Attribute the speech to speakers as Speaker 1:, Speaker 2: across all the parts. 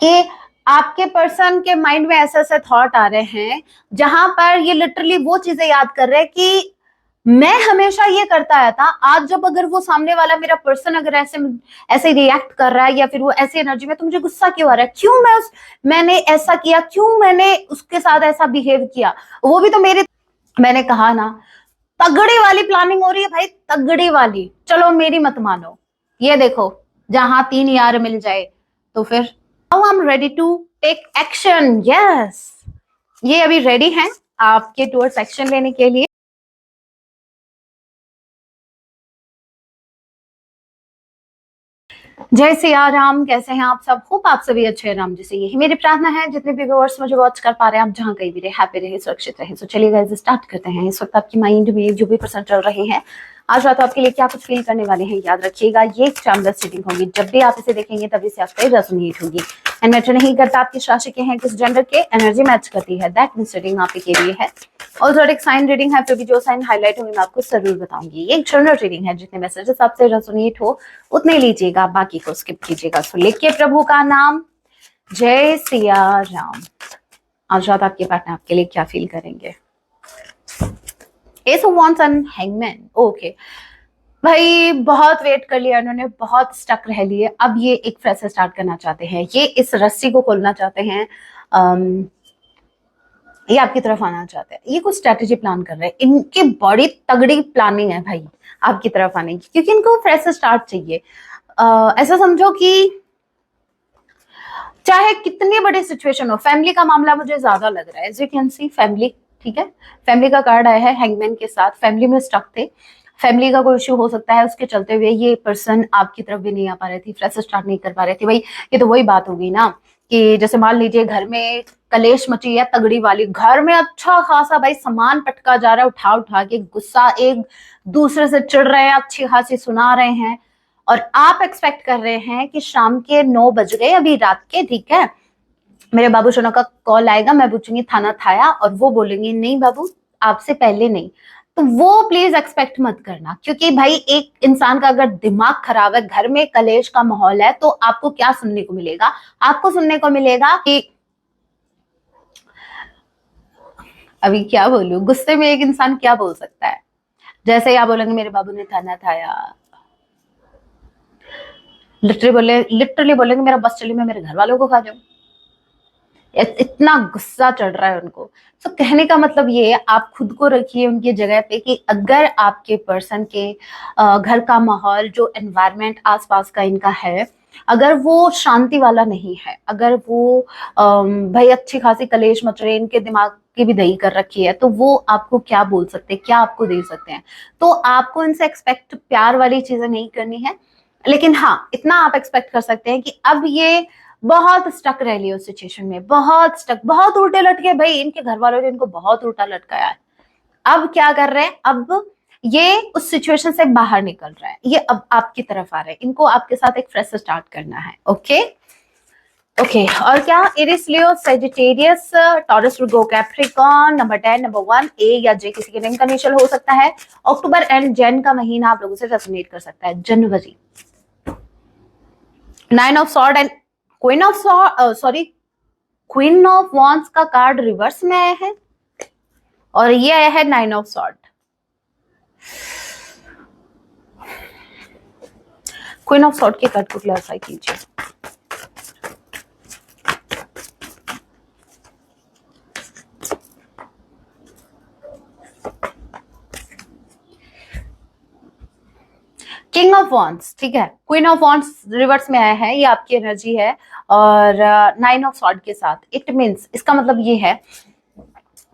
Speaker 1: कि आपके पर्सन के माइंड में ऐसे ऐसे थॉट आ रहे हैं जहां पर ये लिटरली वो चीजें याद कर रहे हैं कि मैं हमेशा ये करता आया था, आज जब अगर वो सामने वाला मेरा पर्सन अगर ऐसे ऐसे रिएक्ट कर रहा है या फिर वो ऐसी एनर्जी में, तो मुझे गुस्सा क्यों आ रहा है, क्यों मैंने ऐसा किया, क्यों मैंने उसके साथ ऐसा बिहेव किया, वो भी तो मेरे। मैंने कहा ना, तगड़ी वाली प्लानिंग हो रही है भाई, तगड़ी वाली। चलो मेरी मत मानो, ये देखो, जहां तीन यार मिल जाए तो फिर now I am ready to take action. Yes, ये अभी रेडी हैं आपके टूवर्ड्स एक्शन लेने के लिए। जय सिया राम, कैसे हैं आप सब? होप आप सभी अच्छे हैं राम जी से, यही मेरी प्रार्थना है। जितने भी व्यूअर्स मुझे वॉच कर पा रहे हैं, आप जहां कहीं भी रहे, हैप्पी रहे, सुरक्षित रहे। तो चलिए गाइस स्टार्ट करते हैं। इस वक्त आपकी माइंड में जो भी पर्सन चल रहे हैं, आज रात आपके लिए क्या कुछ फील करने वाले हैं, याद रखिएगा ये एक चार्मलेस रीडिंग होगी। जब भी आप इसे देखेंगे तभी से आपसे रेजोनेट होगी। एंड मैटर नहीं करता आप किस राशि के हैं, किस जेंडर के, एनर्जी मैच करती है, दैट मींस रीडिंग आपके लिए है। और थोड़ा एक साइन रीडिंग है, फिर भी जो साइन हाईलाइट होंगे मैं आपको जरूर बताऊंगी। ये एक जनरल रीडिंग है, जितने मैसेजेस आपसे रेजोनेट हो उतने लीजिएगा, बाकी को स्किप कीजिएगा। सो लिखिए प्रभु का नाम, जय सिया राम। आज रात आपके पार्टनर आपके लिए क्या फील करेंगे? S of wands and hangman. Okay भाई, बहुत वेट कर लिया इन्होंने, बहुत स्टक रह लिए, अब ये एक फ्रेश स्टार्ट करना चाहते हैं, ये इस रस्सी को खोलना चाहते हैं। ये आपकी तरफ आना चाहते हैं, ये कुछ स्ट्रेटेजी प्लान कर रहे हैं, इनकी बड़ी तगड़ी प्लानिंग है भाई आपकी तरफ आने की, क्योंकि इनको फ्रेश स्टार्ट चाहिए। ऐसा समझो कि चाहे कितनी बड़ी सिचुएशन हो, फैमिली का मामला मुझे ज्यादा लग रहा है, as you can see family, ठीक है, फैमिली का कार्ड आया है हैंगमैन के साथ। फैमिली में स्टक थे, फैमिली का कोई इश्यू हो सकता है, उसके चलते हुए ये पर्सन आपकी तरफ भी नहीं आ पा रही थी, फ्रेश स्टार्ट नहीं कर पा रहे थे। भाई ये तो वही बात होगी ना कि जैसे मान लीजिए घर में कलेश मची है तगड़ी वाली, घर में अच्छा खासा भाई सामान पटका जा रहा है, उठा उठा के, गुस्सा एक दूसरे से चिढ़ रहे हैं, अच्छी खासी सुना रहे हैं, और आप एक्सपेक्ट कर रहे हैं कि शाम के 9 बज गए अभी रात के, ठीक है, मेरे बाबू सोना का कॉल आएगा, मैं पूछूंगी थाना थाया, और वो बोलेंगे नहीं बाबू आपसे पहले नहीं। तो वो प्लीज एक्सपेक्ट मत करना, क्योंकि भाई एक इंसान का अगर दिमाग खराब है, घर में कलेश का माहौल है, तो आपको क्या सुनने को मिलेगा? आपको सुनने को मिलेगा कि अभी क्या बोलूं, गुस्से में एक इंसान क्या बोल सकता है, जैसे आप बोलेंगे मेरे बाबू ने थाना थाया, लिटरली बोलेंगे मेरा बस चली, मैं मेरे घर वालों को खा जाऊं, इतना गुस्सा चढ़ रहा है उनको। तो कहने का मतलब ये है, आप खुद को रखिए उनकी जगह पे कि अगर आपके पर्सन के घर का माहौल, जो एनवायरनमेंट आसपास का इनका है, अगर वो शांति वाला नहीं है, अगर वो भाई अच्छी खासी कलेश मच रही है, इनके दिमाग की भी दही कर रखी है, तो वो आपको क्या बोल सकते हैं, क्या आपको दे सकते हैं? तो आपको इनसे एक्सपेक्ट प्यार वाली चीजें नहीं करनी है, लेकिन हाँ इतना आप एक्सपेक्ट कर सकते हैं कि अब ये बहुत स्टक रह लियो सिचुएशन में, बहुत स्टक, बहुत उल्टे लटके भाई, इनके घर वालों ने इनको बहुत उल्टा लटकाया है। अब क्या कर रहे हैं, अब ये उस सिचुएशन से बाहर निकल रहा है, ये अब आपकी तरफ आ रहे हैं, इनको आपके साथ एक फ्रेश स्टार्ट करना है। ओके ओके, और क्या, Aries Leo Sagittarius Taurus Virgo Capricorn, number 10, number 1, ए या जे किसी के नेम का इनिशियल हो सकता है। अक्टूबर एंड जैन का महीना आप लोगों से रेजोनेट कर सकता है, जनवरी। 9 of sword and queen of sorry queen of wands का कार्ड रिवर्स में आया है, और ये आया है 9 of sword. Queen of sword के कार्ड को क्लैरिफाई कीजिए। किंग ऑफ वॉन्स, ठीक है, क्वीन ऑफ वॉन्स रिवर्स में आया है, ये आपकी एनर्जी है, और 9 ऑफ सॉर्ड के साथ, इट मीन्स, इसका मतलब ये है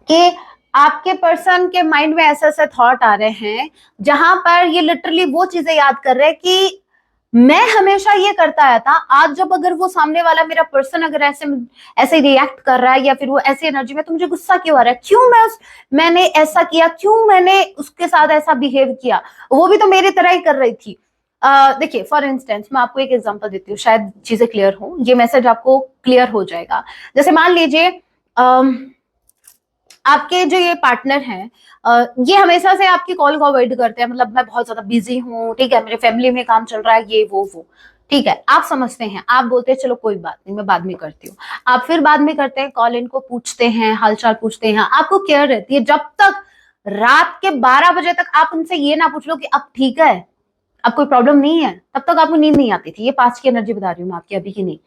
Speaker 1: कि आपके पर्सन के माइंड में ऐसे ऐसे थॉट आ रहे हैं जहां पर ये लिटरली वो चीजें याद कर रहे हैं कि मैं हमेशा ये करता आया था, आज जब अगर वो सामने वाला मेरा पर्सन अगर ऐसे ऐसे रिएक्ट कर रहा है या फिर वो ऐसी एनर्जी में, तो मुझे गुस्सा क्यों आ रहा है, क्यों मैंने ऐसा किया, क्यों मैंने उसके साथ ऐसा बिहेव किया, वो भी तो मेरी तरह ही कर रही थी। देखिए फॉर इंस्टेंस मैं आपको एक एग्जांपल देती हूँ, शायद चीजें क्लियर हो, ये मैसेज आपको क्लियर हो जाएगा। जैसे मान लीजिए आपके जो ये पार्टनर हैं, ये हमेशा से आपकी कॉल को अवॉइड करते हैं, मतलब मैं बहुत ज्यादा बिजी हूँ, ठीक है, मेरे फैमिली में काम चल रहा है, ये वो, ठीक है, आप समझते हैं, आप बोलते हैं चलो कोई बात नहीं मैं बाद में करती हूँ। आप फिर बाद में करते हैं, कॉल इनको पूछते हैं, हालचाल पूछते हैं, आपको केयर रहती है। जब तक रात के 12 बजे तक आप उनसे ये ना पूछ लो कि अब ठीक है, अब कोई प्रॉब्लम नहीं है, तब तक आपको नींद नहीं आती थी। ये पास्ट की एनर्जी बता रही हूँ मैं आपकी, अभी की नहीं।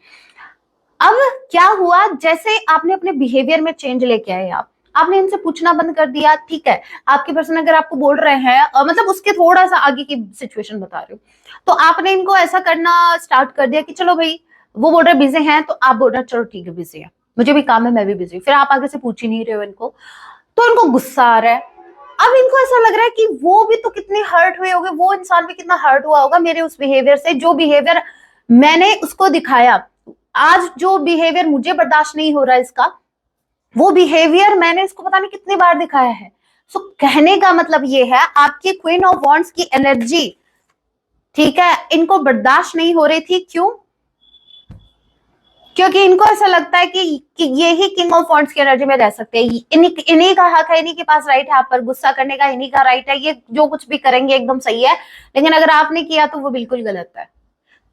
Speaker 1: अब क्या हुआ, जैसे आपने अपने बिहेवियर में चेंज लेके आए, आपने इनसे पूछना बंद कर दिया। ठीक है, आपके पर्सन अगर आपको बोल रहे हैं, मतलब उसके थोड़ा सा आगे की सिचुएशन बता रही हूँ, तो आपने इनको ऐसा करना स्टार्ट कर दिया कि चलो भाई, वो बोल रहे बिजी हैं तो आप बोल रहे चलो ठीक है बिजी है, मुझे भी काम है, मैं भी बिजी हूँ। फिर आप आगे से पूछ ही नहीं रहे हो इनको, तो इनको गुस्सा आ रहा है। अब इनको ऐसा लग रहा है कि वो भी तो कितने हर्ट हुए होंगे, वो इंसान भी कितना हर्ट हुआ होगा मेरे उस बिहेवियर से, जो बिहेवियर मैंने उसको दिखाया। आज जो बिहेवियर मुझे बर्दाश्त नहीं हो रहा है इसका, वो बिहेवियर मैंने इसको पता नहीं कितनी बार दिखाया है। सो कहने का मतलब ये है, आपकी क्वीन ऑफ वॉन्ड्स की एनर्जी, ठीक है, इनको बर्दाश्त नहीं हो रही थी। क्यों? क्योंकि इनको ऐसा लगता है कि ये ही किंग ऑफ वॉन्ड्स की एनर्जी में रह सकते हैं, इन्हीं का हक है, इन्हीं के पास राइट है आप पर गुस्सा करने का, इन्हीं का राइट है, ये जो कुछ भी करेंगे एकदम सही है। लेकिन अगर आपने किया तो वो बिल्कुल गलत है।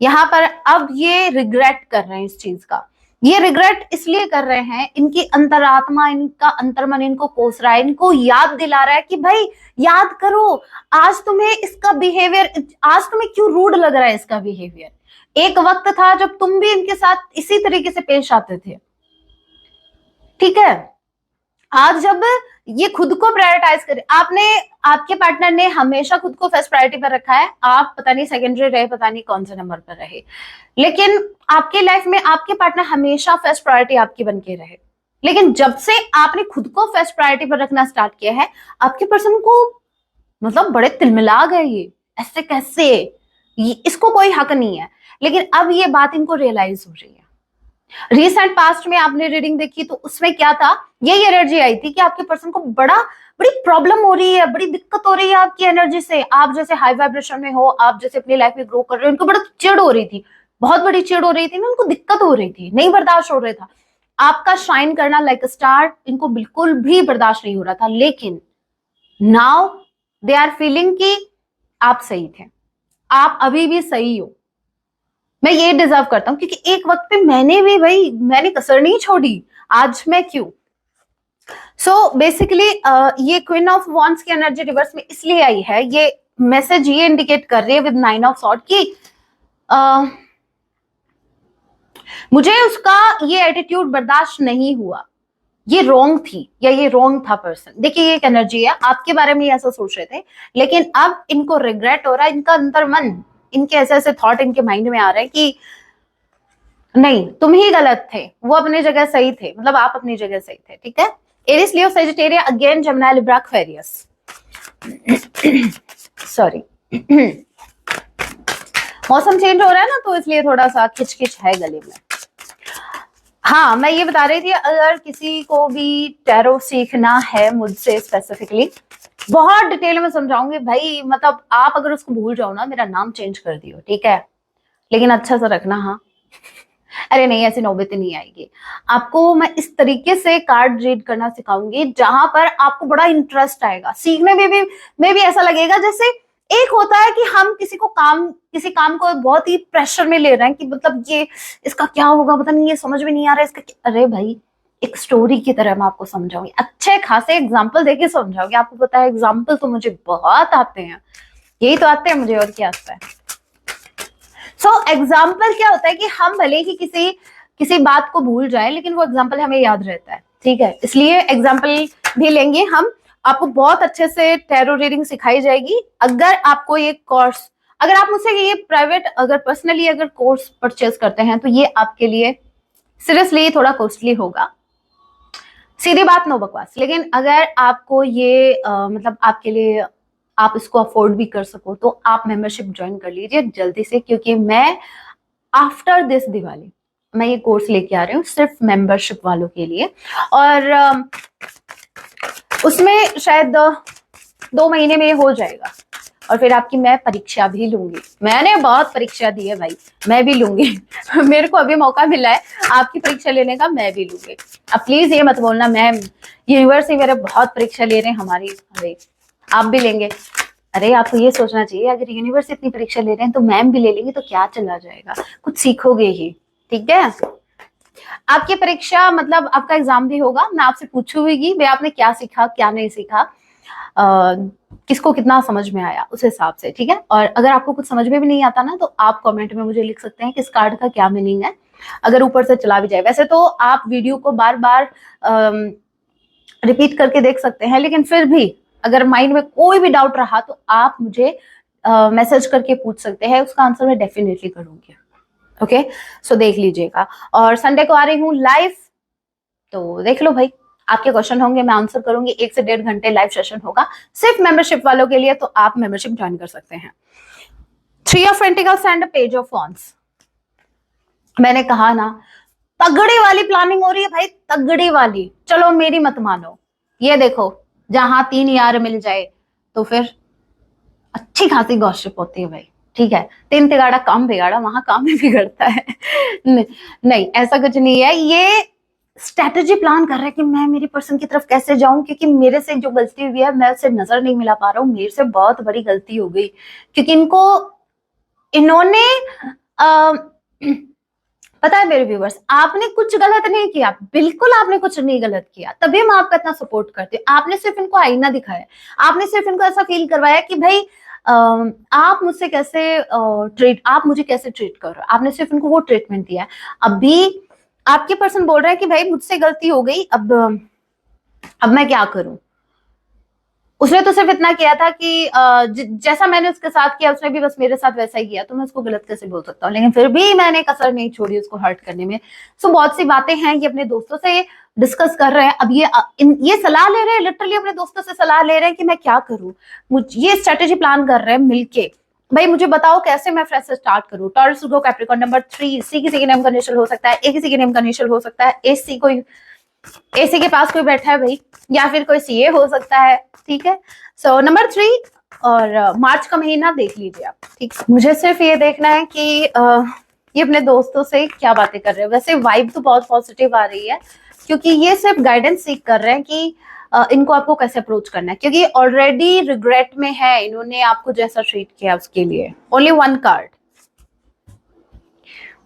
Speaker 1: यहाँ पर अब ये रिग्रेट कर रहे हैं इस चीज का। ये रिग्रेट इसलिए कर रहे हैं, इनकी अंतरात्मा, इनका अंतर्मन इनको कोस रहा है, इनको याद दिला रहा है कि भाई याद करो, आज तुम्हें इसका बिहेवियर, आज तुम्हें क्यों रूड लग रहा है इसका बिहेवियर। एक वक्त था जब तुम भी इनके साथ इसी तरीके से पेश आते थे। ठीक है, आज जब ये खुद को प्रायोरिटाइज करे, आपने, आपके पार्टनर ने हमेशा खुद को फर्स्ट प्रायोरिटी पर रखा है, आप पता नहीं सेकेंडरी रहे, पता नहीं कौन से नंबर पर रहे, लेकिन आपके लाइफ में आपके पार्टनर हमेशा फर्स्ट प्रायोरिटी आपकी बन के रहे। लेकिन जब से आपने खुद को फर्स्ट प्रायोरिटी पर रखना स्टार्ट किया है, आपके पर्सन को मतलब बड़े तिलमिला गए, ये ऐसे कैसे, इसको कोई हक नहीं है। लेकिन अब ये बात इनको रियलाइज हो रही है। रिसेंट पास्ट में आपने रीडिंग देखी तो उसमें क्या था, यही एनर्जी आई थी कि आपके पर्सन को बड़ी प्रॉब्लम हो रही है, बड़ी दिक्कत हो रही है आपकी एनर्जी से। आप जैसे हाई वाइब्रेशन में हो, आप जैसे अपनी लाइफ में ग्रो कर रहे हो, उनको बड़ा चिड़ हो रही थी, बहुत बड़ी चिड़ हो रही थी ना, उनको दिक्कत हो रही थी, नहीं बर्दाश्त हो रहा था आपका शाइन करना लाइक स्टार, इनको बिल्कुल भी बर्दाश्त नहीं हो रहा था। लेकिन नाउ दे आर फीलिंग कि आप सही थे, आप अभी भी सही हो, मैं ये डिजर्व करता हूं, क्योंकि एक वक्त पे मैंने भी भाई, मैंने कसर नहीं छोड़ी, आज मैं क्यों। सो बेसिकली ये क्वीन ऑफ वॉन्ड्स की एनर्जी रिवर्स में इसलिए आई है, ये मैसेज ये इंडिकेट कर रही है विद 9 ऑफ सॉर्ड की मुझे उसका ये एटीट्यूड बर्दाश्त नहीं हुआ, ये रॉन्ग थी या ये रॉन्ग था पर्सन। देखिए ये एक एनर्जी है, आपके बारे में ऐसा सोच रहे थे, लेकिन अब इनको रिग्रेट हो रहा है, इनका अंतर्मन, इनके ऐसे ऐसे थॉट इनके माइंड में आ रहे हैं कि नहीं तुम ही गलत थे, वो अपनी जगह सही थे, मतलब आप अपनी जगह सही थे। ठीक है, Aries, Leo, Sagittarius, again Gemini, Libra, Aquarius. Sorry मौसम चेंज हो रहा है ना, तो इसलिए थोड़ा सा खिचखिच है गले में। हाँ, मैं ये बता रही थी, अगर किसी को भी टैरो सीखना है मुझसे स्पेसिफिकली, बहुत डिटेल में समझाऊंगी भाई, मतलब आप अगर उसको भूल जाओ ना, मेरा नाम चेंज कर दियो, ठीक है, लेकिन अच्छा सा रखना। हाँ अरे नहीं, ऐसी नौबत नहीं आएगी। आपको मैं इस तरीके से कार्ड रीड करना सिखाऊंगी जहां पर आपको बड़ा इंटरेस्ट आएगा, सीखने में भी ऐसा लगेगा जैसे, एक होता है कि हम किसी काम को बहुत ही प्रेशर में ले रहे हैं कि मतलब ये इसका क्या होगा पता नहीं, ये समझ में नहीं आ रहा है इसका क्या। अरे भाई, एक स्टोरी की तरह मैं आपको समझाऊंगी, अच्छे खासे एग्जाम्पल देके समझाऊंगी। आपको पता है एग्जाम्पल तो मुझे बहुत आते हैं, यही तो आते हैं मुझे, और क्या आता है। सो एग्जाम्पल क्या होता है कि हम भले ही किसी बात को भूल जाए, लेकिन वो एग्जाम्पल हमें याद रहता है। ठीक है, इसलिए एग्जाम्पल भी लेंगे हम, आपको बहुत अच्छे से टैरो रीडिंग सिखाई जाएगी। अगर आपको ये कोर्स, अगर आप मुझसे ये प्राइवेट, अगर पर्सनली अगर कोर्स परचेज करते हैं, तो ये आपके लिए सीरियसली थोड़ा कॉस्टली होगा, सीधी बात, नो बकवास। लेकिन अगर आपको ये मतलब आपके लिए, आप इसको अफोर्ड भी कर सको, तो आप मेंबरशिप ज्वाइन कर लीजिए जल्दी से, क्योंकि मैं आफ्टर दिस दिवाली मैं ये कोर्स लेके आ रही हूँ सिर्फ मेंबरशिप वालों के लिए। और उसमें शायद 2 महीने में हो जाएगा, और फिर आपकी मैं परीक्षा भी लूंगी। मैंने बहुत परीक्षा दी है भाई, मैं भी लूंगी। मेरे को अभी मौका मिला है आपकी परीक्षा लेने का, मैं भी लूंगी। अब प्लीज ये मत बोलना मैम यूनिवर्स ही मेरे बहुत परीक्षा ले रहे हैं हमारी, अरे आप भी लेंगे, अरे आपको ये सोचना चाहिए, अगर यूनिवर्स इतनी परीक्षा ले रहे हैं तो मैम भी ले लेंगे तो क्या चला जाएगा, कुछ सीखोगे ही। ठीक है, आपकी परीक्षा मतलब आपका एग्जाम भी होगा, मैं आपसे पूछूंगी भाई आपने क्या सीखा क्या नहीं सीखा, किसको कितना समझ में आया उस हिसाब से। ठीक है, और अगर आपको कुछ समझ में भी नहीं आता ना तो आप कमेंट में मुझे लिख सकते हैं कि इस कार्ड का क्या मीनिंग है, अगर ऊपर से चला भी जाए। वैसे तो आप वीडियो को बार बार रिपीट करके देख सकते हैं, लेकिन फिर भी अगर माइंड में कोई भी डाउट रहा तो आप मुझे मैसेज करके पूछ सकते हैं, उसका आंसर मैं डेफिनेटली करूंगी। ओके, सो देख लीजिएगा। और संडे को आ रही हूँ लाइव, तो देख लो भाई, आपके क्वेश्चन होंगे मैं आंसर करूंगी, 1 से 1.5 घंटे लाइव सेशन होगा सिर्फ मेंबरशिप वालों के लिए, तो आप मेंबरशिप ज्वाइन कर सकते हैं। 3 of pentacles and page of wands, मैंने कहा ना तगड़ी वाली प्लानिंग हो रही है भाई, तगड़ी वाली। चलो मेरी मत मानो, ये देखो जहां 3 यार मिल जाए तो फिर अच्छी खासी गॉसिप होती है भाई। ठीक है, 3 तिगाड़ा काम बिगाड़ा, वहां काम भी बिगड़ता है। नहीं ऐसा कुछ नहीं है, ये स्ट्रेटेजी प्लान कर रहे हैं कि मैं मेरी पर्सन की तरफ कैसे जाऊं, क्योंकि मेरे से जो गलती हुई है मैं उससे नजर नहीं मिला पा रहा हूँ, मेरे से बहुत बड़ी गलती हो गई, क्योंकि इन्होंने पता है मेरे व्यूवर्स, आपने कुछ गलत नहीं किया, बिल्कुल आपने कुछ नहीं गलत किया, तभी मैं आपका इतना सपोर्ट करती हूँ। आपने सिर्फ इनको आईना दिखाया, आपने सिर्फ इनको ऐसा फील करवाया कि भाई आप मुझसे कैसे आप मुझे कैसे ट्रीट कर रहे हो, आपने सिर्फ इनको वो ट्रीटमेंट दिया है। अभी आपके पर्सन बोल रहे हैं कि भाई मुझसे गलती हो गई, अब मैं क्या करूं। उसने तो सिर्फ इतना किया था कि जैसा मैंने उसके साथ किया उसने भी बस मेरे साथ वैसा ही किया, तो मैं उसको गलत कैसे बोल सकता हूँ, लेकिन फिर भी मैंने कसर नहीं छोड़ी उसको हर्ट करने में। सो बहुत सी बातें हैं ये अपने दोस्तों से डिस्कस कर रहे हैं। अब ये सलाह ले रहे हैं, लिटरली अपने दोस्तों से सलाह ले रहे हैं कि मैं क्या करूं, ये स्ट्रेटेजी प्लान कर रहे हैं मिलके, भाई मुझे बताओ कैसे मैं फ्रेश से स्टार्ट करूं। टॉरस को कैप्रिकॉर्न नंबर 3, सी किसी के नेम का इनिशियल हो सकता है, ए किसी के नेम का इनिशियल हो सकता है, एसी के पास कोई बैठा है भाई, या फिर कोई सीए हो सकता है। ठीक है, सो नंबर 3 और मार्च का महीना देख लीजिए आप। ठीक, मुझे सिर्फ ये देखना है कि ये अपने दोस्तों से क्या बातें कर रहे हैं। वैसे वाइब तो बहुत पॉजिटिव आ रही है, क्योंकि ये सिर्फ गाइडेंस सीख कर रहे हैं कि इनको आपको कैसे अप्रोच करना है, क्योंकि ऑलरेडी रिग्रेट में है, इन्होंने आपको जैसा ट्रीट किया उसके लिए। Only 1 card,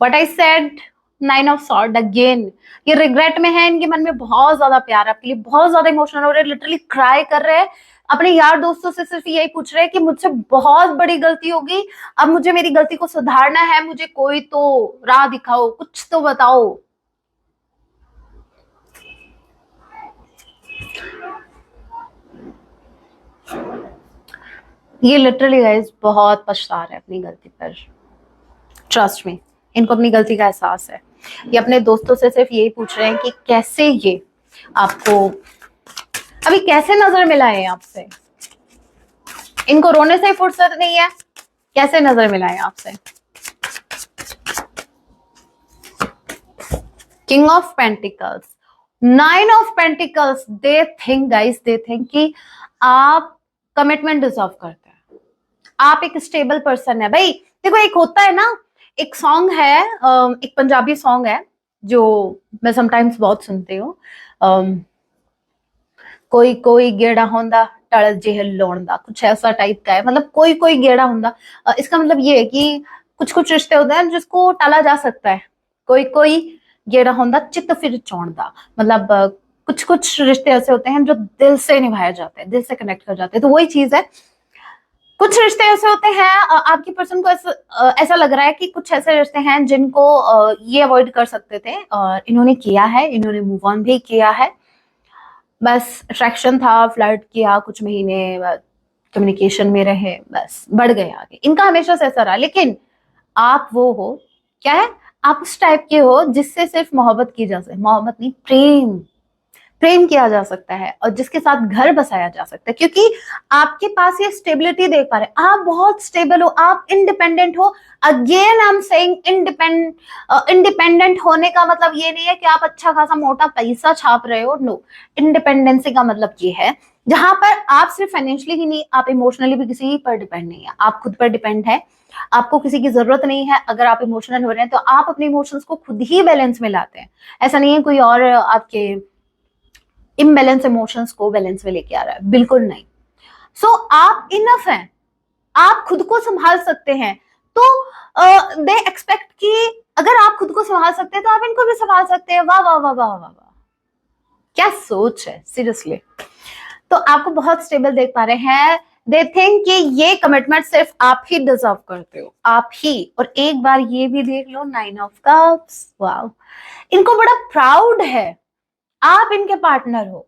Speaker 1: what I said, 9 of sword again. ये रिग्रेट में है, इनके मन में बहुत ज्यादा प्यार आपके लिए, बहुत ज्यादा इमोशनल हो रहे हैं, लिटरली क्राई कर रहे हैं, अपने यार दोस्तों से सिर्फ यही पूछ रहे हैं कि मुझसे बहुत बड़ी गलती होगी, अब मुझे मेरी गलती को सुधारना है, मुझे कोई तो राह दिखाओ, कुछ तो बताओ। ये लिटरली गाइस बहुत पछता रहे हैं अपनी गलती पर, ट्रस्ट में इनको अपनी गलती का एहसास है। ये अपने दोस्तों से सिर्फ यही पूछ रहे हैं कि कैसे ये आपको अभी कैसे नजर मिलाए आपसे, इनको रोने से फुर्सत नहीं है, कैसे नजर मिलाए आपसे। King of pentacles, 9 of pentacles, they think guys, they think कि आप कमिटमेंट डिजर्व करते हैं, आप एक स्टेबल पर्सन है। भाई देखो एक होता है ना, एक सॉन्ग है, एक पंजाबी सॉन्ग है जो मैं समटाइम्स बहुत सुनती हूँ, कोई कोई गेड़ा होंदा टल जेह लोन दा, कुछ ऐसा टाइप का है, मतलब कोई कोई गेड़ा होंदा। इसका मतलब ये है कि कुछ कुछ रिश्ते होते हैं जिसको टाला जा सकता है, कोई कोई गेड़ा होंदा चित्त फिर चौन दा, मतलब कुछ कुछ रिश्ते ऐसे होते हैं जो दिल से निभाए जाते हैं, दिल से कनेक्ट कर जाते हैं, तो वही चीज है। कुछ रिश्ते ऐसे होते हैं, आपकी पर्सन को ऐसा लग रहा है कि कुछ ऐसे रिश्ते हैं जिनको ये अवॉइड कर सकते थे और इन्होंने किया है, इन्होंने मूव ऑन भी किया है। बस अट्रैक्शन था, फ्लर्ट किया, कुछ महीने कम्युनिकेशन में रहे, बस बढ़ गए आगे, इनका हमेशा से ऐसा रहा। लेकिन आप वो हो, क्या है, आप उस टाइप के हो जिससे सिर्फ मोहब्बत की जा सकती, मोहब्बत नहीं, प्रेम किया जा सकता है और जिसके साथ घर बसाया जा सकता है, क्योंकि आपके पास ये स्टेबिलिटी देख पा रहे हैं, आप बहुत स्टेबल हो, आप इंडिपेंडेंट हो। Again I am saying independent होने का मतलब ये नहीं है कि आप अच्छा खासा मोटा पैसा छाप रहे हो, नो। इंडिपेंडेंसी का मतलब ये है जहां पर आप सिर्फ फाइनेंशियली ही नहीं, आप इमोशनली भी किसी पर डिपेंड नहीं है, आप खुद पर डिपेंड है, आपको किसी की जरूरत नहीं है। अगर आप इमोशनल हो रहे हैं तो आप अपने इमोशंस को खुद ही बैलेंस में लाते हैं, ऐसा नहीं है कोई और आपके इम्बैलेंस इमोशंस को बैलेंस में लेके आ रहा है, बिल्कुल नहीं। सो आप इनफ हैं, आप खुद को संभाल सकते हैं, तो दे एक्सपेक्ट कि अगर आप खुद को संभाल सकते हैं तो आप इनको भी संभाल सकते हैं। वाह वाह वाह वाह वाह वाह, क्या सोच है सीरियसली। तो आपको बहुत स्टेबल देख पा रहे हैं। दे थिंक कि ये कमिटमेंट सिर्फ आप ही डिजर्व करते हो, आप ही। और एक बार ये भी देख लो, 9 ऑफ कप्स, वाओ, इनको बड़ा प्राउड है आप इनके पार्टनर हो।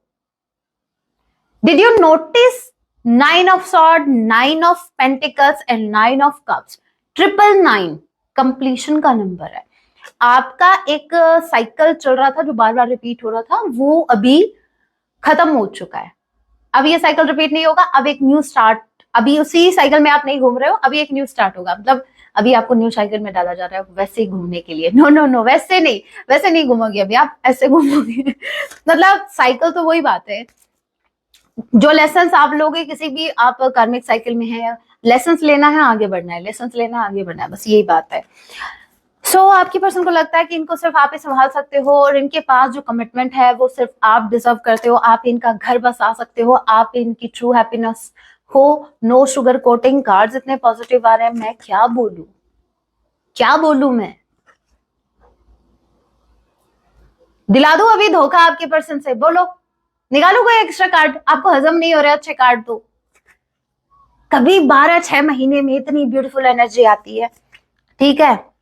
Speaker 1: Did you notice 9 of sword, 9 of pentacles and 9 of cups, 999 completion का नंबर है। आपका एक साइकिल चल रहा था जो बार बार रिपीट हो रहा था, वो अभी खत्म हो चुका है। अब ये साइकिल रिपीट नहीं होगा, अब एक न्यू स्टार्ट, अभी उसी साइकिल में आप नहीं घूम रहे हो, अभी एक न्यू स्टार्ट होगा। मतलब अभी आपको न्यू साइकिल में डाला जा रहा है वैसे ही घूमने के लिए। नो नो नो, वैसे नहीं, वैसे नहीं घूमोगे अभी आप, ऐसे घूमोगे। मतलब साइकिल तो वही बात है, जो लेसन आप लोगे किसी भी, आप कार्मिक साइकिल में है, लेसन लेना है आगे बढ़ना है, लेसन लेना है आगे बढ़ना है, बस यही बात है। आपकी पर्सन को लगता है कि इनको सिर्फ आप ही संभाल सकते हो, और इनके पास जो कमिटमेंट है वो सिर्फ आप डिजर्व करते हो, आप इनका घर बसा सकते हो, आप इनकी ट्रू हैप्पीनेस हो। नो शुगर कोटिंग, कार्ड्स इतने पॉजिटिव आ रहे हैं, मैं क्या बोलूं, क्या बोलूं मैं। दिला दूं अभी धोखा आपके पर्सन से, बोलो, निकालू कोई एक्स्ट्रा कार्ड, आपको हजम नहीं हो रहा अच्छे कार्ड तो। कभी 12-6 महीने में इतनी ब्यूटीफुल एनर्जी आती है, ठीक है,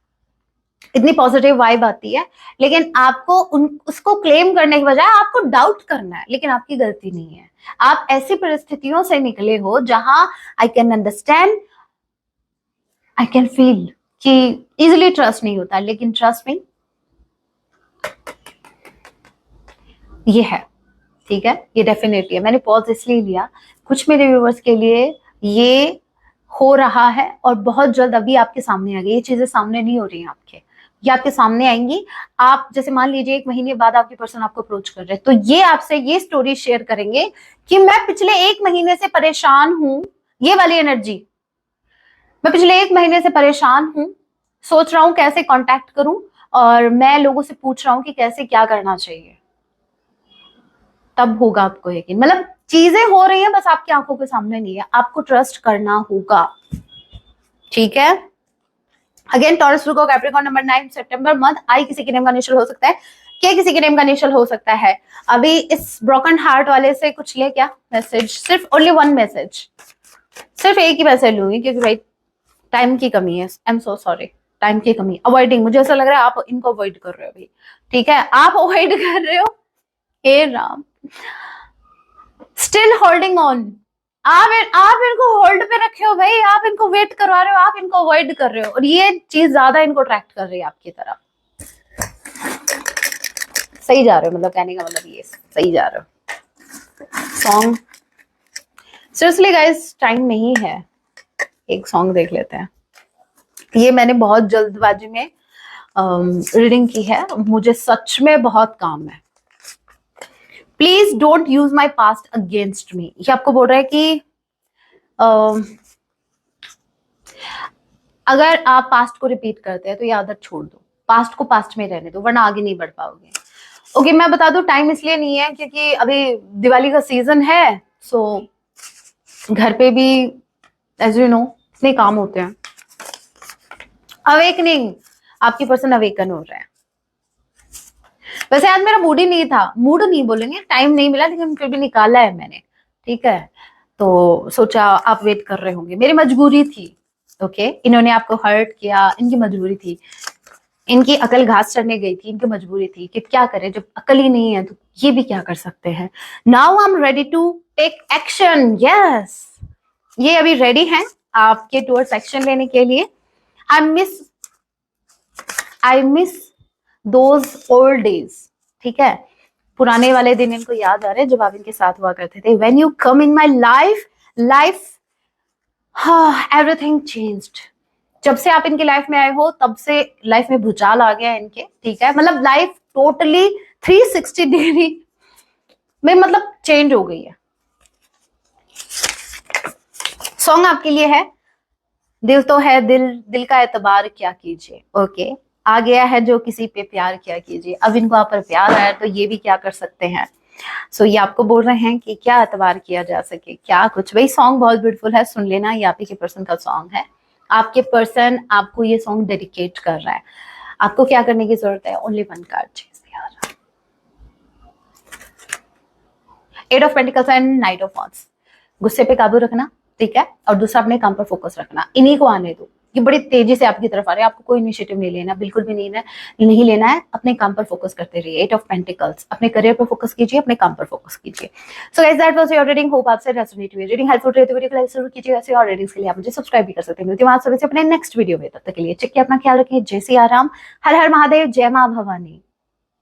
Speaker 1: इतनी पॉजिटिव वाइब आती है, लेकिन आपको उसको क्लेम करने के बजाय आपको डाउट करना है, लेकिन आपकी गलती नहीं है। आप ऐसी परिस्थितियों से निकले हो जहां I can understand, I can feel कि इजिली ट्रस्ट नहीं होता, लेकिन ट्रस्ट मी, ये है, ठीक है, ये डेफिनेटली है। मैंने पॉज इसलिए लिया, कुछ मेरे व्यूवर्स के लिए ये हो रहा है और बहुत जल्द अभी आपके सामने आ गई। ये चीजें सामने नहीं हो रही हैं आपके, ये आपके सामने आएंगी। आप जैसे मान लीजिए 1 महीने बाद आपके पर्सन आपको अप्रोच कर रहे हैं, तो ये आपसे ये स्टोरी शेयर करेंगे कि मैं पिछले 1 महीने से परेशान हूं, ये वाली एनर्जी, मैं पिछले 1 महीने से परेशान हूं, सोच रहा हूं कैसे कांटेक्ट करूं, और मैं लोगों से पूछ रहा हूं कि कैसे क्या करना चाहिए। तब होगा आपको यकीन, मतलब चीजें हो रही हैं, बस आपकी आंखों के सामने नहीं है, आपको ट्रस्ट करना होगा, ठीक है। Again Taurus Virgo Capricorn number 9 सितंबर मंथ, आई किसी के नेम का इनिशियल हो सकता है, के किसी के नेम का इनिशियल हो सकता है। अभी इस ब्रोकन हार्ट वाले से कुछ ले क्या मैसेज, सिर्फ ओनली 1 मैसेज, सिर्फ एक ही मैसेज लूंगी क्योंकि भाई टाइम की कमी है, I am so sorry, time की कमी। अवॉइडिंग, मुझे ऐसा लग रहा है आप इनको अवॉइड कर रहे हो अभी, ठीक है, आप अवॉइड कर रहे हो। हे राम, स्टिल होल्डिंग ऑन, आप इनको होल्ड पे रखे हो भाई, आप इनको वेट करवा रहे हो, आप इनको अवॉइड कर रहे हो, और ये चीज ज्यादा इनको अट्रैक्ट कर रही है आपकी तरफ। सही जा रहे हो, मतलब कहने का मतलब ये सही जा रहे हो। सॉन्ग सीरियसली गाइस टाइम नहीं है, एक सॉन्ग देख लेते हैं। ये मैंने बहुत जल्दबाजी में रीडिंग की है, मुझे सच में बहुत काम है। Please don't use my past against me, ये आपको बोल रहा है कि अगर आप पास्ट को रिपीट करते हैं तो ये आदत छोड़ दो, पास्ट को पास्ट में रहने दो, वरना आगे नहीं बढ़ पाओगे। ओके, मैं बता दूं टाइम इसलिए नहीं है क्योंकि अभी दिवाली का सीजन है, सो घर पे भी एज यू नो इतने काम होते हैं। अवेकनिंग, आपकी पर्सन अवेकन हो रहे हैं। वैसे आज मेरा मूड ही नहीं था, मूड नहीं बोलेंगे, टाइम नहीं मिला, लेकिन फिर भी निकाला है मैंने, ठीक है। तो सोचा आप वेट कर रहे होंगे, मेरी मजबूरी थी, ओके। इन्होंने आपको हर्ट किया, इनकी मजबूरी थी, इनकी अकल घास चढ़ने गई थी, इनकी मजबूरी थी कि क्या करें, जब अकल ही नहीं है तो ये भी क्या कर सकते हैं। Now I am ready to take action, yes, ये अभी रेडी हैं आपके टुवर्ड्स एक्शन लेने के लिए। I miss those old days, ठीक है, पुराने वाले दिन इनको याद आ रहे हैं जब आप इनके साथ हुआ करते थे। When you come in my life everything changed. जब से आप इनकी लाइफ में आए हो तब से लाइफ में भूचाल आ गया इनके, ठीक है, मतलब लाइफ टोटली 360 डिग्री में मतलब चेंज हो गई है। सॉन्ग आपके लिए है, दिल तो है दिल का एतबार क्या कीजिए, ओके। आ गया है जो किसी पे प्यार क्या कीजिए, अब इनको आप पर प्यार आया तो ये भी क्या कर सकते हैं, सो ये आपको बोल रहे हैं कि क्या एतबार किया जा सके, क्या कुछ। भाई सॉन्ग बहुत ब्यूटीफुल है, सुन लेना, ये आप ही के पर्सन का सॉन्ग है। आपके पर्सन आपको ये सॉन्ग डेडिकेट कर रहा है। आपको क्या करने की जरूरत है, ओनली वन कार्ड चाहिए यार। Eight of pentacles and knight of wands. गुस्से पे काबू रखना, ठीक है, और दूसरा अपने काम पर फोकस रखना। इन्हीं को आने दो, ये बड़ी तेजी से आपकी तरफ आ रहे हैं। आपको कोई इनिशिएटिव नहीं लेना, बिल्कुल भी नहीं लेना है। अपने काम पर फोकस करते रहिए। एट ऑफ पेंटिकल्स, अपने करियर पर फोकस कीजिए, अपने काम पर फोकस कीजिए। So guys that was your reading. Hope आपसे रेजोनेट हुई। रीडिंग हेल्पफुल रही तो वीडियो को लाइक जरूर कीजिए। ऐसे और रीडिंग्स के लिए आप मुझे सब्सक्राइब भी कर सकते हैं। मिलती हूं आप सभी से अपने नेक्स्ट वीडियो में। तब तक के लिए चिक्की अपना ख्याल रखिए। जय सिया राम, हर हर महादेव, जय मां भवानी।